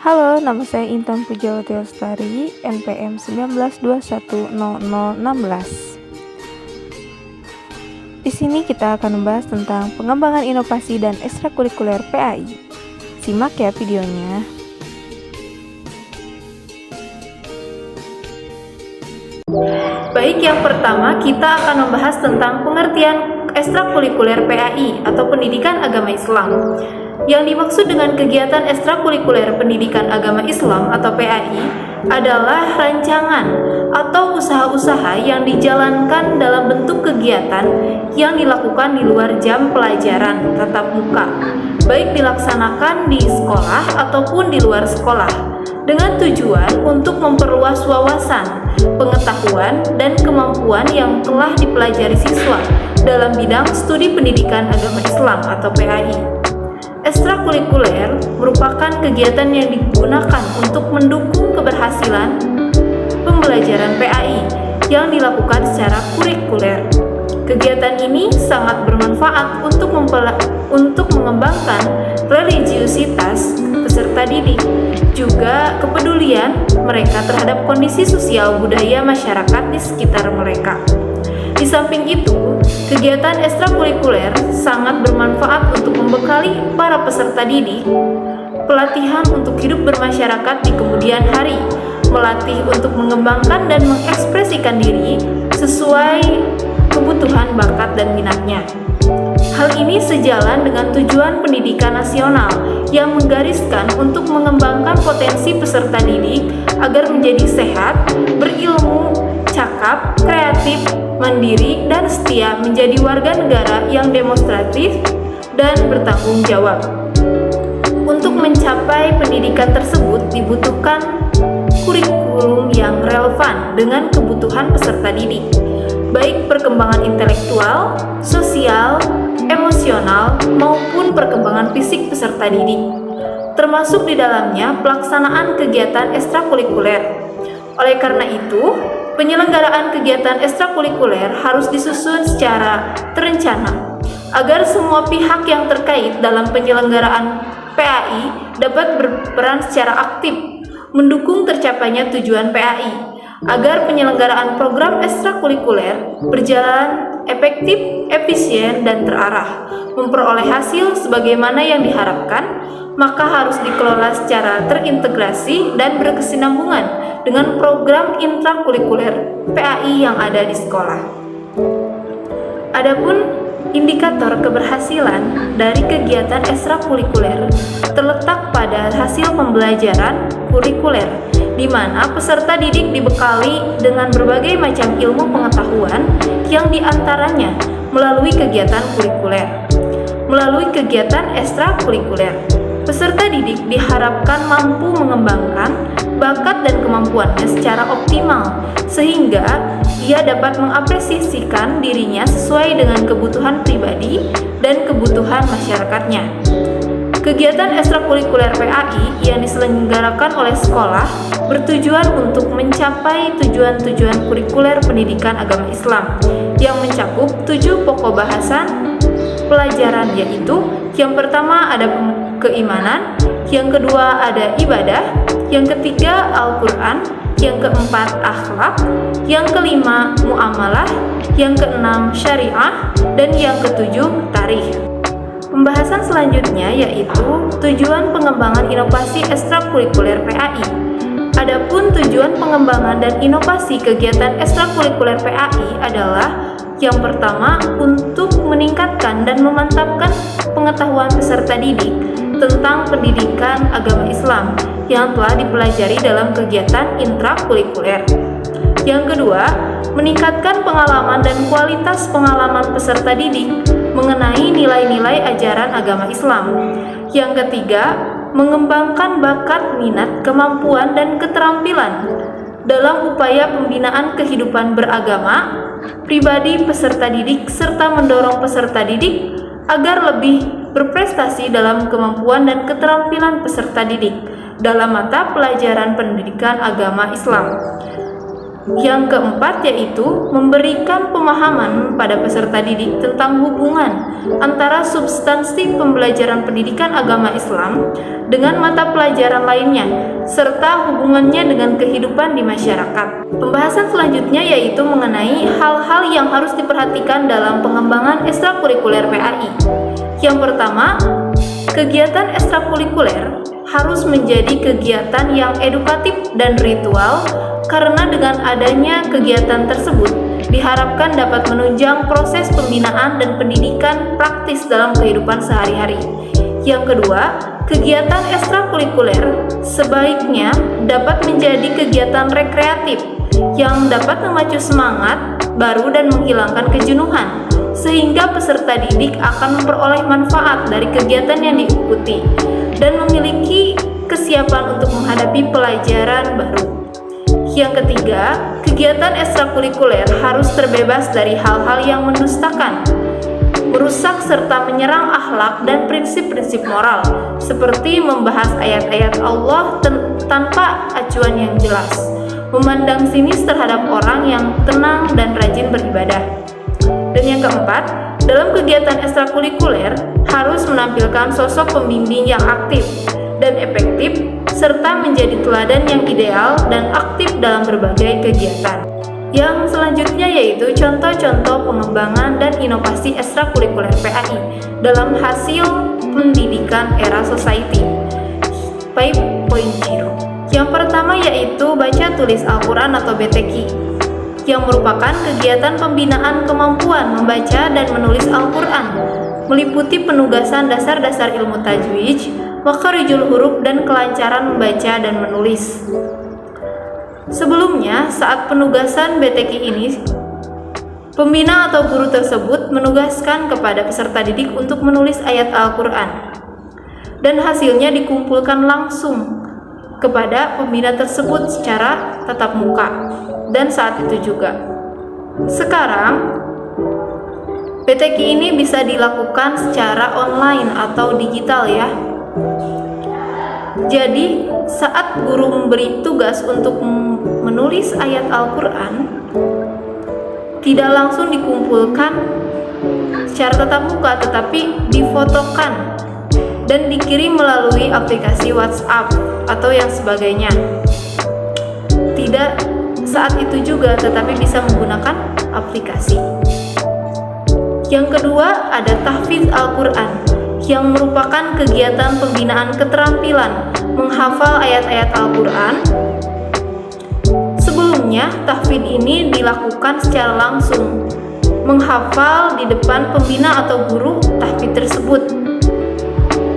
Halo, nama saya Intan Pujawati Lestari, NPM 19210016. Di sini kita akan membahas tentang pengembangan inovasi dan ekstrakurikuler PAI. Simak ya videonya. Baik, yang pertama kita akan membahas tentang pengertian ekstrakurikuler PAI atau Pendidikan Agama Islam. Yang dimaksud dengan kegiatan ekstrakurikuler pendidikan agama Islam atau PAI adalah rancangan atau usaha-usaha yang dijalankan dalam bentuk kegiatan yang dilakukan di luar jam pelajaran tatap muka, baik dilaksanakan di sekolah ataupun di luar sekolah, dengan tujuan untuk memperluas wawasan, pengetahuan, dan kemampuan yang telah dipelajari siswa dalam bidang studi pendidikan agama Islam atau PAI. Ekstrakurikuler merupakan kegiatan yang digunakan untuk mendukung keberhasilan pembelajaran PAI yang dilakukan secara kurikuler. Kegiatan ini sangat bermanfaat untuk mengembangkan religiusitas peserta didik, juga kepedulian mereka terhadap kondisi sosial budaya masyarakat di sekitar mereka. Di samping itu, kegiatan ekstrakurikuler sangat bermanfaat untuk membekali para peserta didik pelatihan untuk hidup bermasyarakat di kemudian hari, melatih untuk mengembangkan dan mengekspresikan diri sesuai kebutuhan bakat dan minatnya. Hal ini sejalan dengan tujuan pendidikan nasional yang menggariskan untuk mengembangkan potensi peserta didik agar menjadi sehat, berilmu, cakap, kreatif, mandiri, dan setia menjadi warga negara yang demonstratif dan bertanggung jawab. Untuk mencapai pendidikan tersebut dibutuhkan kurikulum yang relevan dengan kebutuhan peserta didik, baik perkembangan intelektual, sosial, emosional, maupun perkembangan fisik peserta didik, termasuk di dalamnya pelaksanaan kegiatan ekstrakurikuler. Oleh karena itu, penyelenggaraan kegiatan ekstrakurikuler harus disusun secara terencana agar semua pihak yang terkait dalam penyelenggaraan PAI dapat berperan secara aktif mendukung tercapainya tujuan PAI agar penyelenggaraan program ekstrakurikuler berjalan efektif, efisien, dan terarah, memperoleh hasil sebagaimana yang diharapkan, maka harus dikelola secara terintegrasi dan berkesinambungan dengan program intrakurikuler PAI yang ada di sekolah. Adapun indikator keberhasilan dari kegiatan ekstrakurikuler terletak pada hasil pembelajaran kurikuler, di mana peserta didik dibekali dengan berbagai macam ilmu pengetahuan yang diantaranya melalui kegiatan kurikuler. Melalui kegiatan ekstrakurikuler, peserta didik diharapkan mampu mengembangkan bakat dan kemampuannya secara optimal, sehingga ia dapat mengapresiasikan dirinya sesuai dengan kebutuhan pribadi dan kebutuhan masyarakatnya. Kegiatan ekstrakurikuler PAI yang diselenggarakan oleh sekolah bertujuan untuk mencapai tujuan-tujuan kurikuler pendidikan agama Islam yang mencakup 7 pokok bahasan pelajaran, yaitu yang pertama ada keimanan, yang kedua ada ibadah, yang ketiga Al-Quran, yang keempat akhlak, yang kelima muamalah, yang keenam syariah, dan yang ketujuh tarikh. Pembahasan selanjutnya yaitu tujuan pengembangan inovasi ekstrakurikuler PAI. Adapun tujuan pengembangan dan inovasi kegiatan ekstrakurikuler PAI adalah yang pertama, untuk meningkatkan dan memantapkan pengetahuan peserta didik tentang pendidikan agama Islam yang telah dipelajari dalam kegiatan intrakurikuler. Yang kedua, meningkatkan pengalaman dan kualitas pengalaman peserta didik mengenai nilai-nilai ajaran agama Islam. Yang ketiga, mengembangkan bakat, minat, kemampuan, dan keterampilan dalam upaya pembinaan kehidupan beragama pribadi peserta didik, serta mendorong peserta didik agar lebih berprestasi dalam kemampuan dan keterampilan peserta didik dalam mata pelajaran pendidikan agama Islam. Yang keempat yaitu memberikan pemahaman pada peserta didik tentang hubungan antara substansi pembelajaran pendidikan agama Islam dengan mata pelajaran lainnya, serta hubungannya dengan kehidupan di masyarakat. Pembahasan selanjutnya yaitu mengenai hal-hal yang harus diperhatikan dalam pengembangan ekstrakurikuler PAI. Yang pertama, kegiatan ekstrakurikuler harus menjadi kegiatan yang edukatif dan ritual, karena dengan adanya kegiatan tersebut diharapkan dapat menunjang proses pembinaan dan pendidikan praktis dalam kehidupan sehari-hari. Yang kedua, kegiatan ekstrakurikuler sebaiknya dapat menjadi kegiatan rekreatif yang dapat memacu semangat baru dan menghilangkan kejenuhan, sehingga peserta didik akan memperoleh manfaat dari kegiatan yang diikuti dan memiliki kesiapan untuk menghadapi pelajaran baru. Yang ketiga, kegiatan ekstrakurikuler harus terbebas dari hal-hal yang mendustakan, merusak serta menyerang akhlak dan prinsip-prinsip moral, seperti membahas ayat-ayat Allah tanpa acuan yang jelas, memandang sinis terhadap orang yang tenang dan rajin beribadah. Dan yang keempat, dalam kegiatan ekstrakurikuler harus menampilkan sosok pembimbing yang aktif dan efektif, serta menjadi teladan yang ideal dan aktif dalam berbagai kegiatan. Yang selanjutnya yaitu contoh-contoh pengembangan dan inovasi ekstrakurikuler PAI dalam hasil pendidikan era society 5.0. Yang pertama yaitu baca tulis Al-Quran atau BTQ, yang merupakan kegiatan pembinaan kemampuan membaca dan menulis Al-Quran, meliputi penugasan dasar-dasar ilmu tajwid, makharijul huruf, dan kelancaran membaca dan menulis. Sebelumnya, saat penugasan BTQ ini, pembina atau guru tersebut menugaskan kepada peserta didik untuk menulis ayat Al-Quran, dan hasilnya dikumpulkan langsung kepada pembina tersebut secara tatap muka. Dan saat itu juga, sekarang BTQ ini bisa dilakukan secara online atau digital ya. Jadi saat guru memberi tugas untuk menulis ayat Al-Quran, tidak langsung dikumpulkan secara tatap muka, tetapi difotokan dan dikirim melalui aplikasi WhatsApp atau yang sebagainya. Tidak saat itu juga, tetapi bisa menggunakan aplikasi. Yang kedua, ada tahfidz Al-Quran, yang merupakan kegiatan pembinaan keterampilan menghafal ayat-ayat Al-Quran. Sebelumnya, tahfidz ini dilakukan secara langsung, menghafal di depan pembina atau guru tahfidz tersebut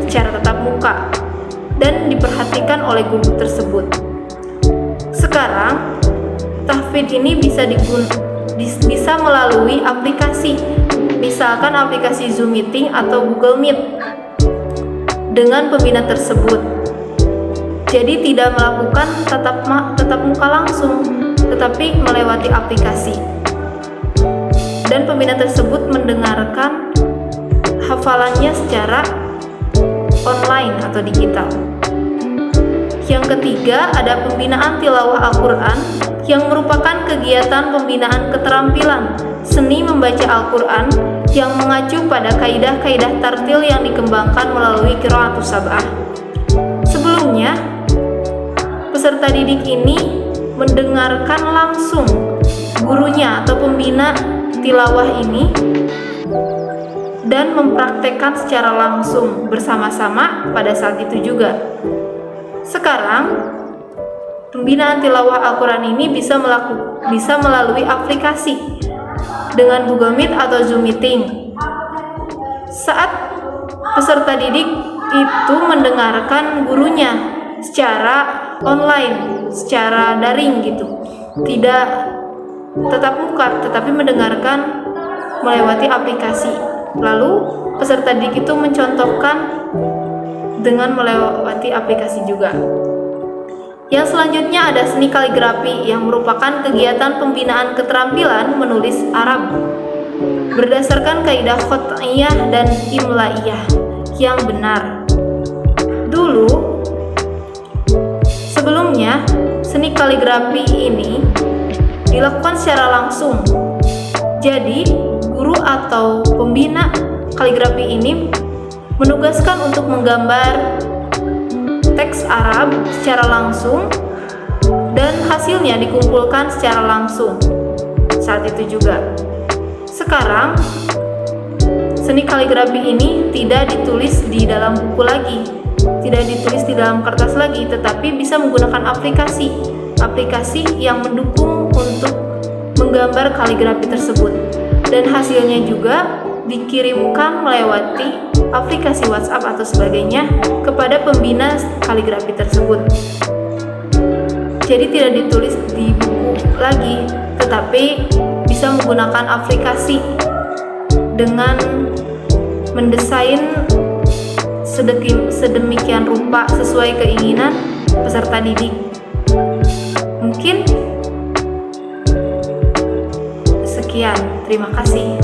secara tatap muka dan diperhatikan oleh guru tersebut. Sekarang, tahfidz ini bisa melalui aplikasi, misalkan aplikasi Zoom Meeting atau Google Meet dengan pembina tersebut. Jadi tidak melakukan tatap muka langsung, tetapi melewati aplikasi. Dan pembina tersebut mendengarkan hafalannya secara online atau digital. Yang ketiga, ada pembinaan tilawah Al-Quran, yang merupakan kegiatan pembinaan keterampilan seni membaca Al-Quran yang mengacu pada kaidah-kaidah tartil yang dikembangkan melalui qiraatus sab'ah. Sebelumnya, peserta didik ini mendengarkan langsung gurunya atau pembina tilawah ini dan mempraktekkan secara langsung bersama-sama pada saat itu juga. Sekarang, pembinaan tilawah Al-Quran ini bisa melalui aplikasi dengan Google Meet atau Zoom Meeting. Saat peserta didik itu mendengarkan gurunya secara online, secara daring gitu, tidak tatap muka, tetapi mendengarkan melewati aplikasi. Lalu peserta didik itu mencontohkan dengan melewati aplikasi juga. Yang selanjutnya ada seni kaligrafi, yang merupakan kegiatan pembinaan keterampilan menulis Arab berdasarkan kaidah qat'iyah dan imla'iyah yang benar. Sebelumnya, seni kaligrafi ini dilakukan secara langsung. Jadi, guru atau pembina kaligrafi ini menugaskan untuk menggambar teks Arab secara langsung dan hasilnya dikumpulkan secara langsung saat itu juga. Sekarang, seni kaligrafi ini tidak ditulis di dalam buku lagi, tidak ditulis di dalam kertas lagi, tetapi bisa menggunakan aplikasi yang mendukung untuk menggambar kaligrafi tersebut. Dan hasilnya juga dikirimkan melewati aplikasi WhatsApp atau sebagainya kepada pembina kaligrafi tersebut. Jadi tidak ditulis di buku lagi, tetapi bisa menggunakan aplikasi dengan mendesain sedemikian rupa sesuai keinginan peserta didik. Mungkin sekian, terima kasih.